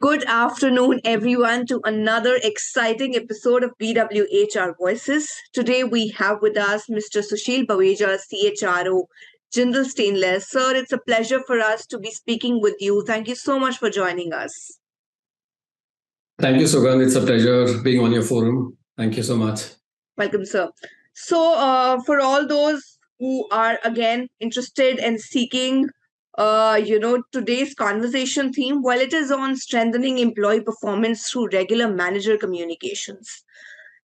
Good afternoon, everyone, to another exciting episode of BWHR Voices. Today we have with us Mr. Sushil Baveja, CHRO, Jindal Stainless. Sir, it's a pleasure for us to be speaking with you. Thank you so much for joining us. Thank you, Sugandh. It's a pleasure being on your forum. Thank you so much. Welcome, sir. So, for all those who are again interested and seeking today's conversation theme, well, it is on strengthening employee performance through regular manager communications.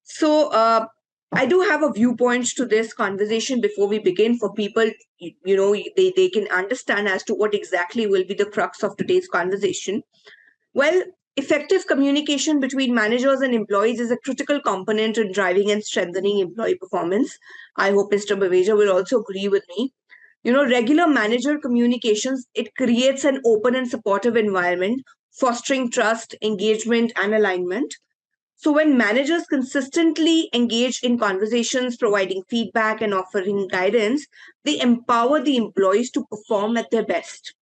So, I do have a viewpoint to this conversation before we begin for people, they can understand as to what exactly will be the crux of today's conversation. Well, effective communication between managers and employees is a critical component in driving and strengthening employee performance. I hope Mr. Baveja will also agree with me. Regular manager communications, it creates an open and supportive environment, fostering trust, engagement, and alignment. So when managers consistently engage in conversations, providing feedback and offering guidance, they empower the employees to perform at their best.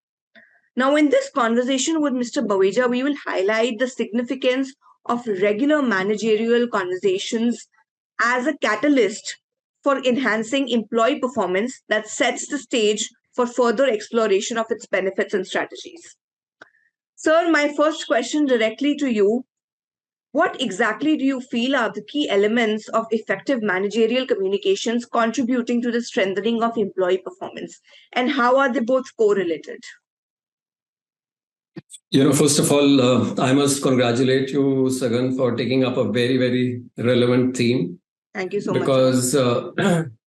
Now, in this conversation with Mr. Baveja, we will highlight the significance of regular managerial conversations as a catalyst for enhancing employee performance that sets the stage for further exploration of its benefits and strategies. Sir, my first question directly to you. What exactly do you feel are the key elements of effective managerial communications contributing to the strengthening of employee performance? And how are they both correlated? First of all, I must congratulate you, Sagan, for taking up a very, very relevant theme. Thank you so much.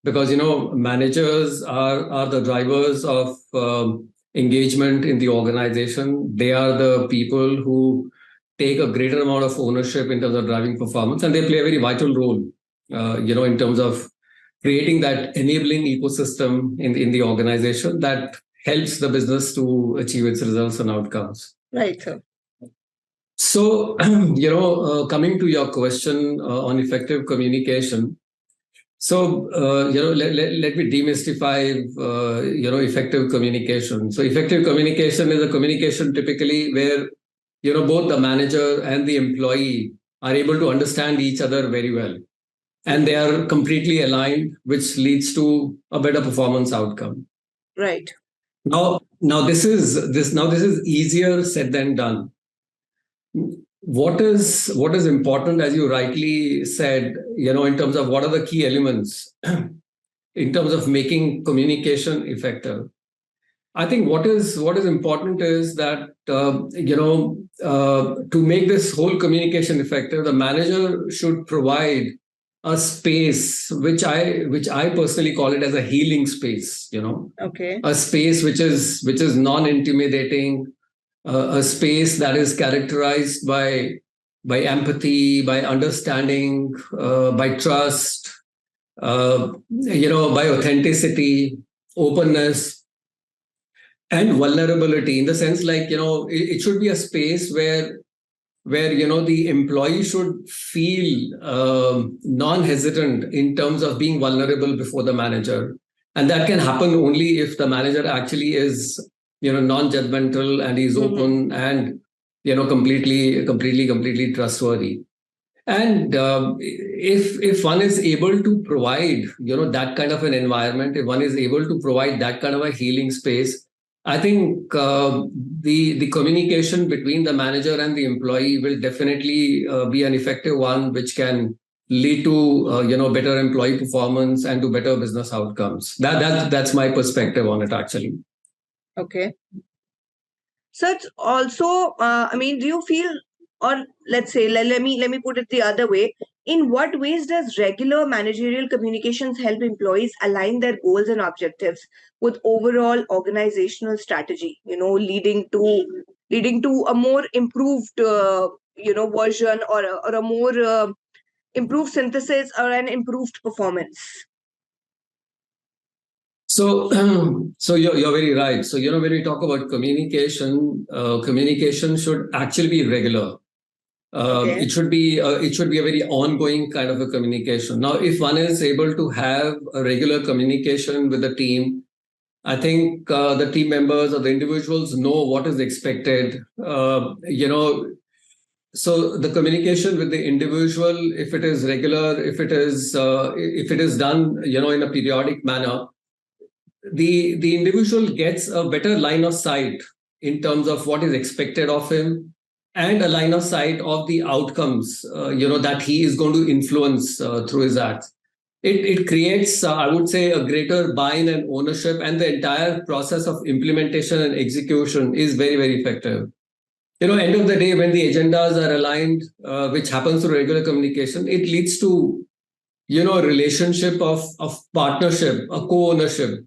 Because managers are the drivers of engagement in the organization. They are the people who take a greater amount of ownership in terms of driving performance, and they play a very vital role, in terms of creating that enabling ecosystem in the organization that helps the business to achieve its results and outcomes. Right, sir. So, coming to your question on effective communication. So, let me demystify, effective communication. So, effective communication is a communication typically where, both the manager and the employee are able to understand each other very well. And they are completely aligned, which leads to a better performance outcome. Right. Now this is easier said than done. What is important, as you rightly said, in terms of what are the key elements in terms of making communication effective. I think what is important is that to make this whole communication effective, the manager should provide a space which I personally call it as a healing space. Okay. A space which is non-intimidating, a space that is characterized by empathy, by understanding, by trust, by authenticity, openness, and vulnerability. In the sense, like, it should be a space where the employee should feel non-hesitant in terms of being vulnerable before the manager. And that can happen only if the manager actually is, non-judgmental and is open and, completely trustworthy. And if one is able to provide, that kind of an environment, if one is able to provide that kind of a healing space, I think the communication between the manager and the employee will definitely be an effective one, which can lead to better employee performance and to better business outcomes. That's my perspective on it, actually. Okay. So it's also, do you feel, or let's say, let me put it the other way. In what ways does regular managerial communications help employees align their goals and objectives with overall organizational strategy? Leading to a more improved, version or a more improved synthesis or an improved performance. So you're very right. So, when we talk about communication, communication should actually be regular. Okay. It should be a very ongoing kind of a communication. Now, if one is able to have a regular communication with the team, I think the team members or the individuals know what is expected. So the communication with the individual, if it is regular, if it is done, in a periodic manner, the individual gets a better line of sight in terms of what is expected of him, and a line of sight of the outcomes, that he is going to influence through his acts. It creates, I would say, a greater buy-in and ownership, and the entire process of implementation and execution is very, very effective. End of the day, when the agendas are aligned, which happens through regular communication, it leads to, a relationship of partnership, a co-ownership.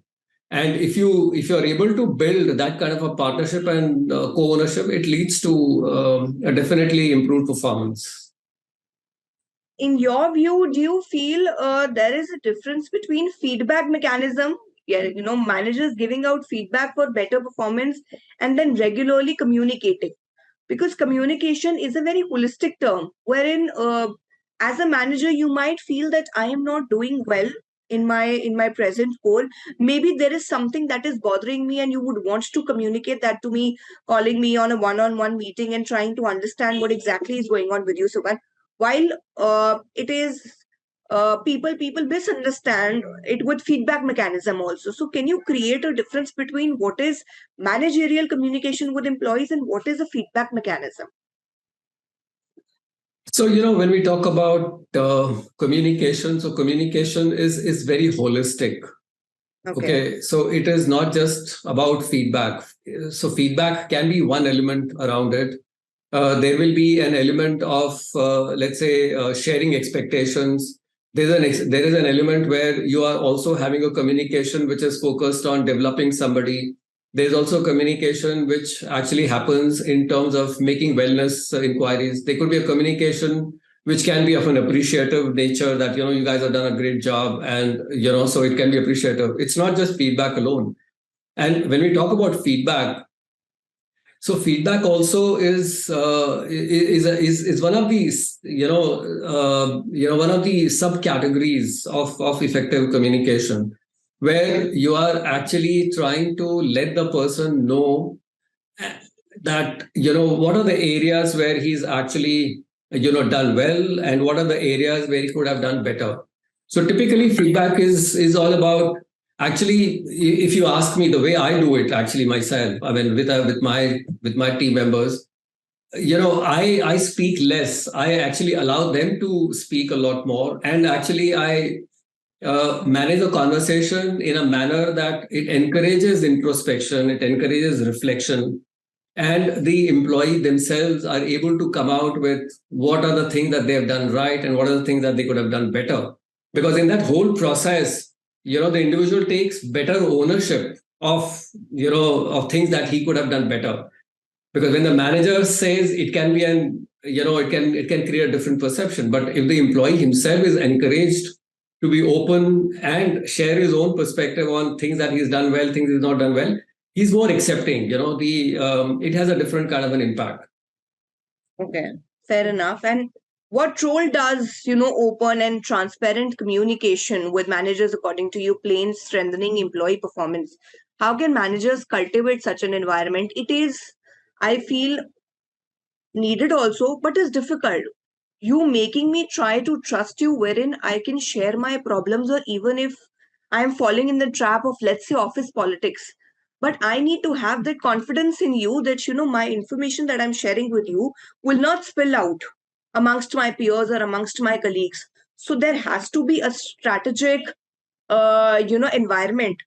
And if you're able to build that kind of a partnership and co-ownership, it leads to a definitely improved performance. In your view, do you feel there is a difference between feedback mechanism, yeah, managers giving out feedback for better performance, and then regularly communicating? Because communication is a very holistic term, wherein as a manager you might feel that I am not doing well in my present role. Maybe there is something that is bothering me and you would want to communicate that to me, calling me on a one-on-one meeting and trying to understand what exactly is going on with you, Sugan. While it is people misunderstand it with feedback mechanism also. So can you create a difference between what is managerial communication with employees and what is a feedback mechanism? So, when we talk about communication, so communication is very holistic. Okay, so it is not just about feedback. So feedback can be one element around it. There will be an element of, let's say, sharing expectations. There is an element where you are also having a communication which is focused on developing somebody. There's also communication which actually happens in terms of making wellness inquiries. There could be a communication which can be of an appreciative nature, that you guys have done a great job, and so it can be appreciative. It's not just feedback alone. And when we talk about feedback, so feedback also is one of these, one of the subcategories of effective communication, where you are actually trying to let the person know that what are the areas where he's actually done well, and what are the areas where he could have done better. So typically feedback is all about, actually, if you ask me, the way I do it actually myself, I mean, with my team members, I speak less. I actually allow them to speak a lot more, and actually I manage a conversation in a manner that it encourages introspection, it encourages reflection, and the employee themselves are able to come out with what are the things that they have done right and what are the things that they could have done better. Because in that whole process, the individual takes better ownership of, of things that he could have done better. Because when the manager says, it can be it can create a different perception. But if the employee himself is encouraged to be open and share his own perspective on things that he's done well, things he's not done well, he's more accepting. It has a different kind of an impact. Okay, fair enough. And what role does open and transparent communication with managers, according to you, play in strengthening employee performance? How can managers cultivate such an environment? It is, I feel, needed also, but is difficult. You making me try to trust you, wherein I can share my problems, or even if I am falling in the trap of, let's say, office politics. But I need to have that confidence in you that, my information that I'm sharing with you will not spill out amongst my peers or amongst my colleagues. So there has to be a strategic, environment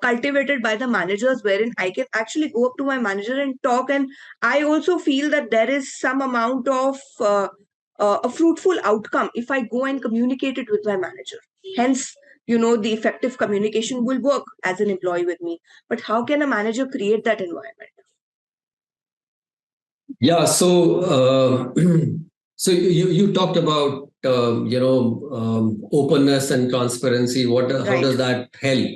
cultivated by the managers, wherein I can actually go up to my manager and talk. And I also feel that there is some amount of a fruitful outcome if I go and communicate it with my manager. Hence, the effective communication will work as an employee with me. But how can a manager create that environment? Yeah. So, so you talked about openness and transparency. How does that help?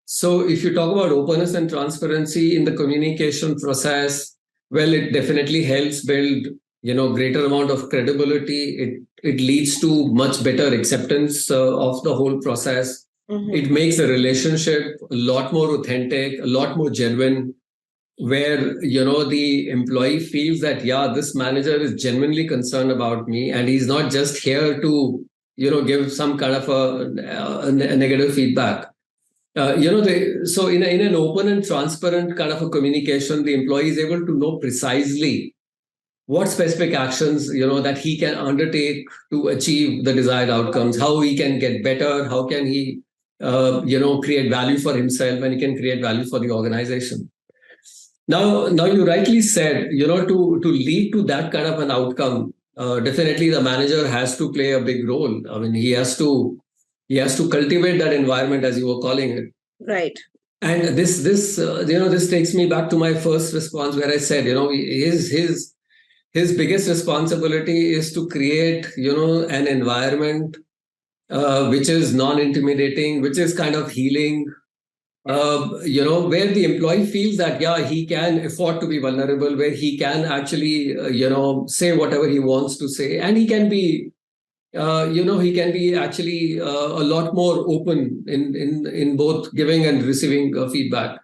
So, if you talk about openness and transparency in the communication process, well, it definitely helps build greater amount of credibility. It leads to much better acceptance of the whole process. It makes the relationship a lot more authentic, a lot more genuine, where the employee feels that, yeah, this manager is genuinely concerned about me, and he's not just here to give some kind of a negative feedback. So in an open and transparent kind of a communication, the employee is able to know precisely what specific actions that he can undertake to achieve the desired outcomes, how he can get better, how can he create value for himself, and he can create value for the organization. Now you rightly said, to lead to that kind of an outcome, definitely the manager has to play a big role. I mean, he has to cultivate that environment, as you were calling it. Right. And this takes me back to my first response, where I said, his biggest responsibility is to create, an environment which is non-intimidating, which is kind of healing, where the employee feels that, yeah, he can afford to be vulnerable, where he can actually, say whatever he wants to say, and he can be, actually a lot more open in both giving and receiving feedback.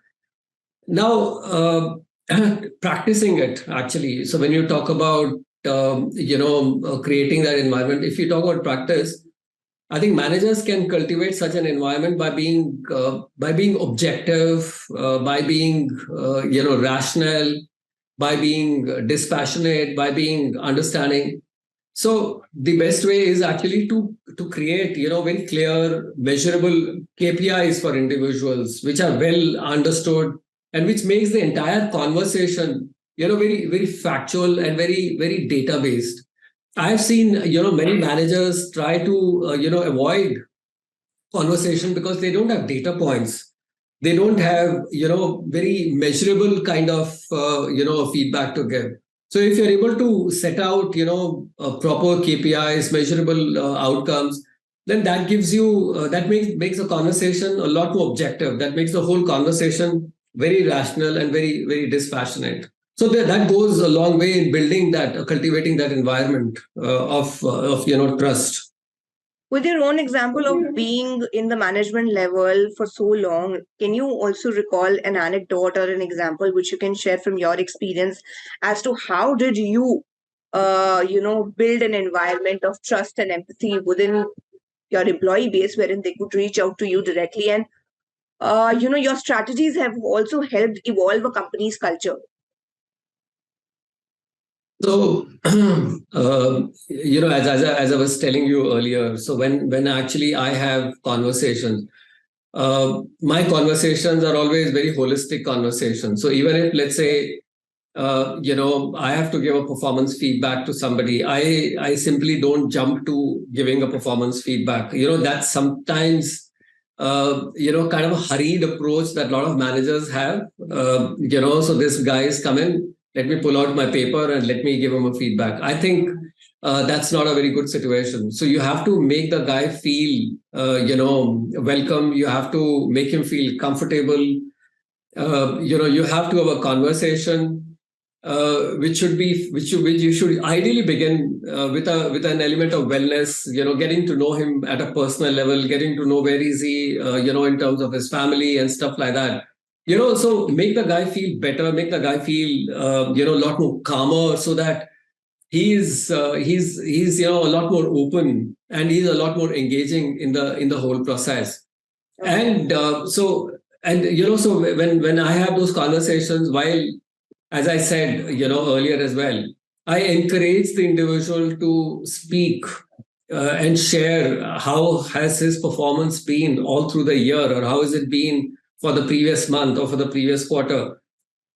Now, practicing it actually. So when you talk about, creating that environment, if you talk about practice, I think managers can cultivate such an environment by being objective, by being rational, by being dispassionate, by being understanding. So the best way is actually to create very clear, measurable KPIs for individuals, which are well understood, and which makes the entire conversation very very factual and very very data based. I've seen many managers try to avoid conversation because they don't have data points. They don't have very measurable kind of feedback to give. So if you're able to set out proper KPIs, measurable outcomes, then that gives you that makes a conversation a lot more objective. That makes the whole conversation very rational and very very dispassionate. So that goes a long way in building that, cultivating that environment of trust. With your own example of being in the management level for so long, can you also recall an anecdote or an example which you can share from your experience as to how did you, build an environment of trust and empathy within your employee base wherein they could reach out to you directly, and your strategies have also helped evolve a company's culture. So, as I was telling you earlier, so when actually I have conversations, my conversations are always very holistic conversations. So even if, let's say, I have to give a performance feedback to somebody, I simply don't jump to giving a performance feedback. That's sometimes, kind of a hurried approach that a lot of managers have. So this guy is coming, let me pull out my paper and let me give him a feedback. I think that's not a very good situation. So you have to make the guy feel, welcome. You have to make him feel comfortable. You have to have a conversation, which you should ideally begin with an element of wellness. Getting to know him at a personal level, getting to know where is he, in terms of his family and stuff like that. So make the guy feel better, make the guy feel a lot more calmer, so that he's a lot more open, and he's a lot more engaging in the whole process. And so when I have those conversations, while, as I said earlier as well, I encourage the individual to speak and share how has his performance been all through the year, or how has it been for the previous month or for the previous quarter,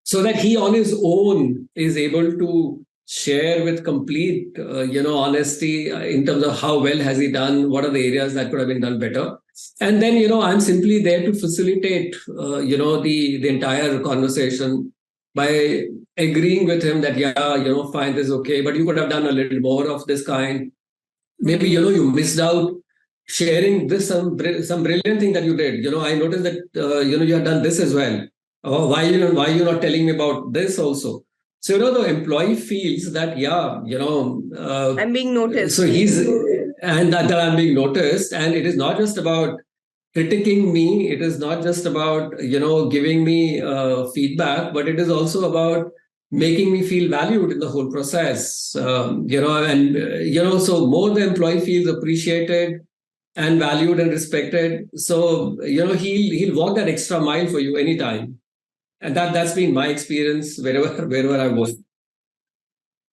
so that he on his own is able to share with complete honesty in terms of how well has he done, what are the areas that could have been done better. And then I'm simply there to facilitate the entire conversation by agreeing with him that, yeah, fine, this is okay, but you could have done a little more of this kind. Maybe you missed out sharing this some brilliant thing that you did. I noticed that you have done this as well. Why you not telling me about this also? So the employee feels that, yeah, I'm being noticed. So and that I'm being noticed, and it is not just about critiquing me. It is not just about, giving me feedback, but it is also about making me feel valued in the whole process. So more the employee feels appreciated and valued and respected. So, he'll walk that extra mile for you anytime. And that's been my experience wherever I was.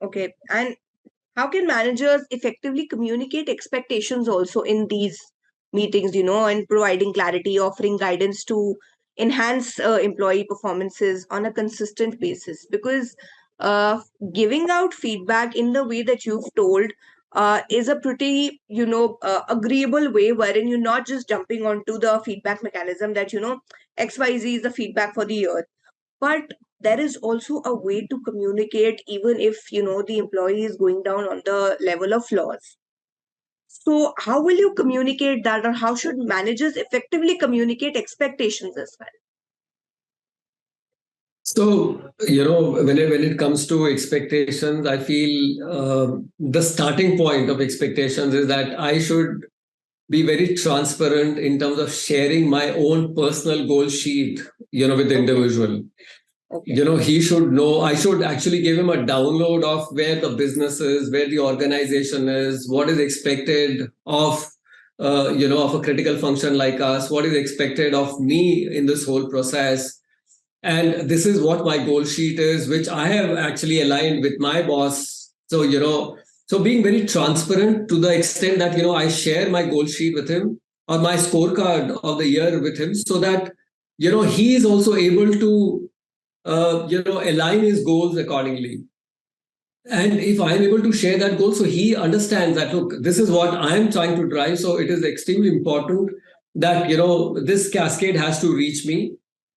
Okay. And how can managers effectively communicate expectations also in these meetings, and providing clarity, offering guidance to enhance employee performances on a consistent basis? Because uh, giving out feedback in the way that you've told is a pretty, agreeable way wherein you're not just jumping onto the feedback mechanism that, XYZ is the feedback for the year, but there is also a way to communicate even if the employee is going down on the level of flaws. So how will you communicate that, or how should managers effectively communicate expectations as well? So, when it comes to expectations, I feel the starting point of expectations is that I should be very transparent in terms of sharing my own personal goal sheet, with the Okay. individual. Okay. He should know, I should actually give him a download of where the business is, where the organization is, what is expected of a critical function like us, what is expected of me in this whole process. And this is what my goal sheet is, which I have actually aligned with my boss. So, so being very transparent to the extent that, I share my goal sheet with him or my scorecard of the year with him so that, he is also able to, align his goals accordingly. And if I'm able to share that goal, so he understands that, look, this is what I'm trying to drive. So it is extremely important that, this cascade has to reach me.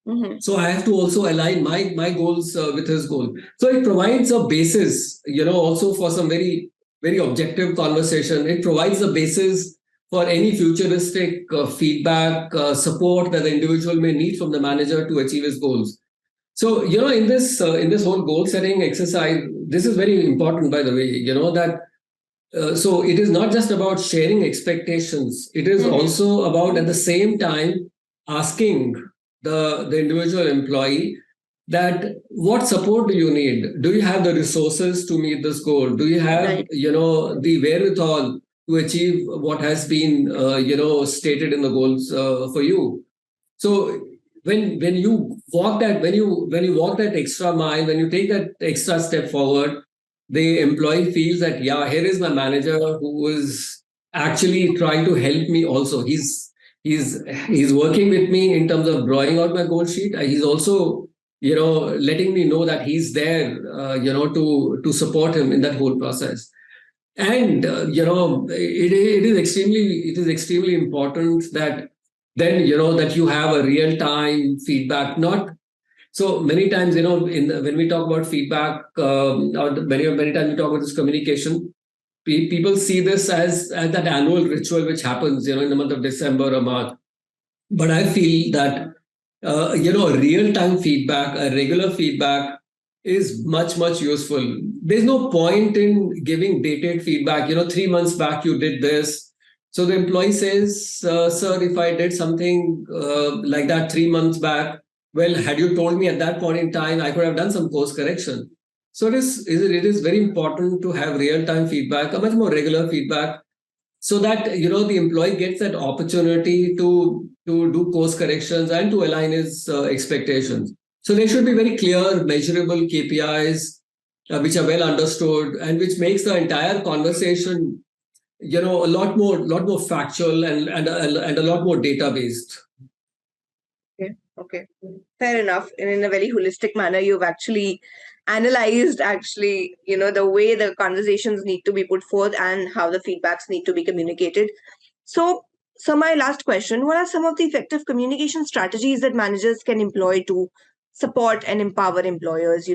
Mm-hmm. So I have to also align my goals with his goal. So it provides a basis, also for some very, very objective conversation. It provides a basis for any futuristic feedback, support that the individual may need from the manager to achieve his goals. So, in this whole goal setting exercise, this is very important, by the way, that so it is not just about sharing expectations. It is also about at the same time asking the individual employee that what support do you need? Do you have the resources to meet this goal? Do you have, Right. the wherewithal to achieve what has been, stated in the goals for you? So when you walk that when you walk that extra mile, when you take that extra step forward, the employee feels that, yeah, here is my manager who is actually trying to help me. Also, he's working with me in terms of drawing out my goal sheet. He's also, letting me know that he's there, to support him in that whole process. And it is extremely important that then, that you have a real time feedback. Not so many times, when we talk about feedback, or many times we talk about this communication, people see this as that annual ritual which happens, in the month of December or March. But I feel that, real time feedback, a regular feedback is much, much useful. There's no point in giving dated feedback. 3 months back, you did this. So the employee says, sir, if I did something like that 3 months back, well, had you told me at that point in time, I could have done some course correction. So it is very important to have real time feedback, a much more regular feedback, so that, the employee gets that opportunity to do course corrections and to align his expectations. So there should be very clear measurable KPIs, which are well understood and which makes the entire conversation, a lot more factual and a lot more data based. Okay. Okay. Fair enough. And in a very holistic manner, you've actually analyzed the way the conversations need to be put forth and how the feedbacks need to be communicated. So my last question, what are some of the effective communication strategies that managers can employ to support and empower employees,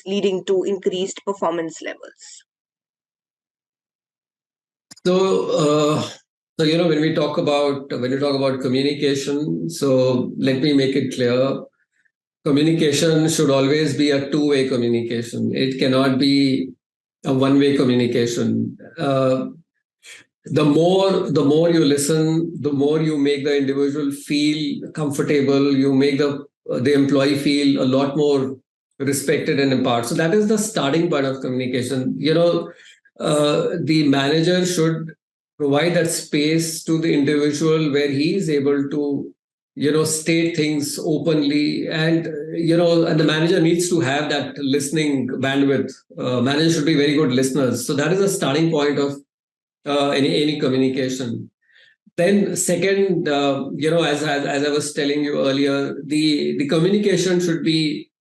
leading to increased performance levels? So, when you talk about communication, so let me make it clear. Communication should always be a two-way communication. It cannot be a one-way communication. the more you listen, the more you make the individual feel comfortable. You make the employee feel a lot more respected and empowered. So that is the starting point of communication. The manager should provide that space to the individual where he is able to state things openly, and the manager needs to have that listening bandwidth. Managers should be very good listeners. So that is a starting point of any communication. Then second, as I was telling you earlier, the communication should be,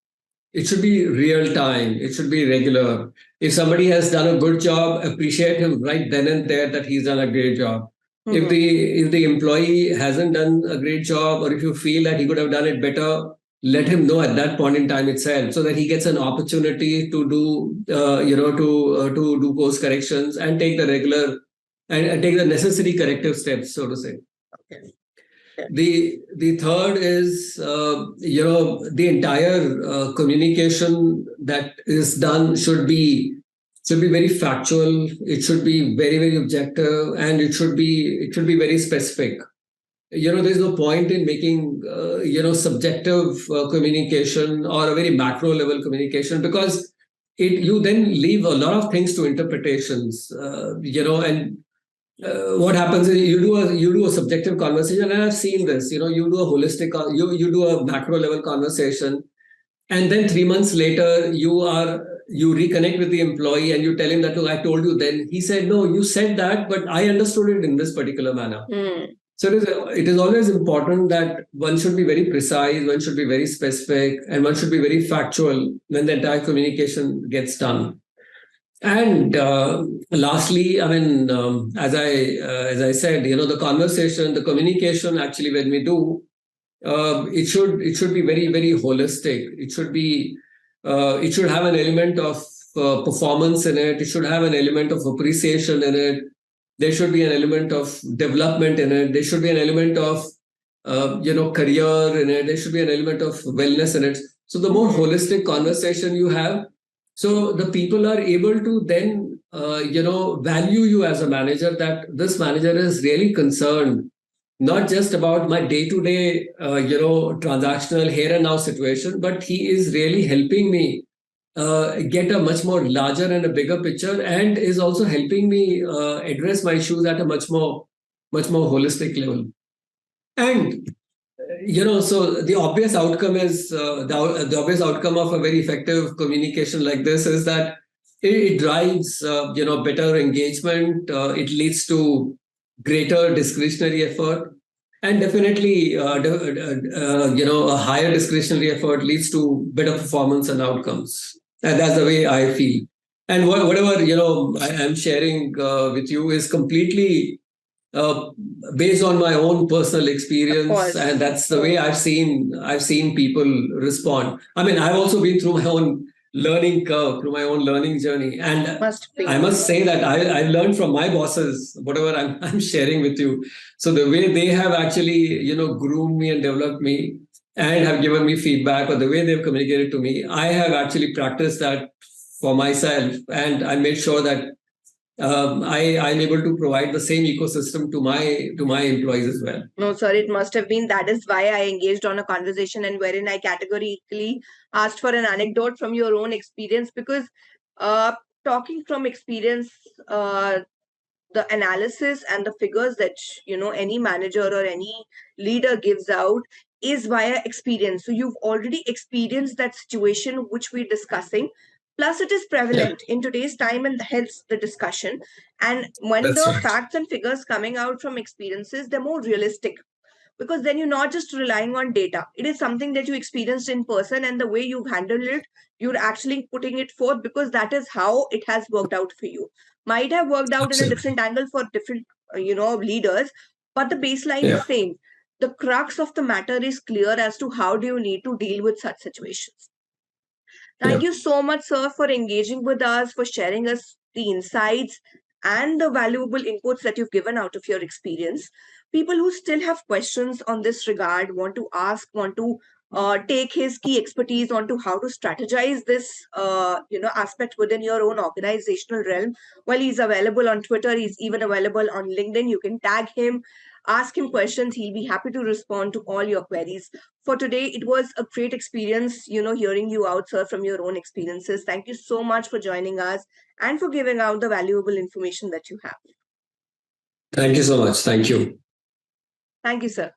it should be real time. It should be regular. If somebody has done a good job, appreciate him right then and there that he's done a great job. Mm-hmm. If the employee hasn't done a great job, or if you feel that he could have done it better, let him know at that point in time itself, so that he gets an opportunity to do course corrections and take the regular and take the necessary corrective steps, so to say. Okay. The third is the entire communication that is done should be very factual. It should be very, very objective, and it should be very specific. There's no point in making subjective communication or a very macro level communication, because you then leave a lot of things to interpretations. And what happens is you do a subjective conversation, and I've seen this. You do a holistic, you do a macro level conversation, and then 3 months later you reconnect with the employee and you tell him that, oh, I told you then. He said, no, you said that, but I understood it in this particular manner. So it is always important that one should be very precise, one should be very specific, and one should be very factual when the entire communication gets done. And lastly, as I said, the conversation, the communication, actually, when we do, it should be very, very holistic. It should have an element of performance in it. It should have an element of appreciation in it. There should be an element of development in it. There should be an element of career in it. There should be an element of wellness in it. So the more holistic conversation you have, so the people are able to then, value you as a manager, that this manager is really concerned, not just about my day-to-day, transactional here and now situation, but he is really helping me get a much more larger and a bigger picture, and is also helping me address my issues at a much more holistic level. And so the obvious outcome is the obvious outcome of a very effective communication like this is that it drives better engagement. It leads to greater discretionary effort, and definitely a higher discretionary effort leads to better performance and outcomes. And that's the way I feel. And whatever I'm sharing with you is completely based on my own personal experience, and that's the way I've seen people respond. I've also been through my own learning curve, through my own learning journey, and I must say that I learned from my bosses whatever I'm sharing with you. So the way they have actually groomed me and developed me and have given me feedback, or the way they've communicated to me, I have actually practiced that for myself, and I made sure that I'm able to provide the same ecosystem to my employees as well. No, sir, it must have been. That is why I engaged on a conversation, and wherein I categorically asked for an anecdote from your own experience, because talking from experience, the analysis and the figures that any manager or any leader gives out is via experience. So you've already experienced that situation which we're discussing. Plus, it is prevalent in today's time, and hence the discussion. And when That's the right. facts and figures coming out from experiences, they're more realistic, because then you're not just relying on data. It is something that you experienced in person, and the way you've handled it, you're actually putting it forth, because that is how it has worked out for you. Might have worked out Absolutely. In a different angle for different, leaders, but the baseline is same. The crux of the matter is clear as to how do you need to deal with such situations. Thank you so much, sir, for engaging with us, for sharing us the insights and the valuable inputs that you've given out of your experience. People who still have questions on this regard, want to ask, want to take his key expertise onto how to strategize this aspect within your own organizational realm. Well, he's available on Twitter, he's even available on LinkedIn. You can tag him, ask him questions, he'll be happy to respond to all your queries. For today, it was a great experience, hearing you out, sir, from your own experiences. Thank you so much for joining us and for giving out the valuable information that you have. Thank you so much. Thank you. Thank you, sir.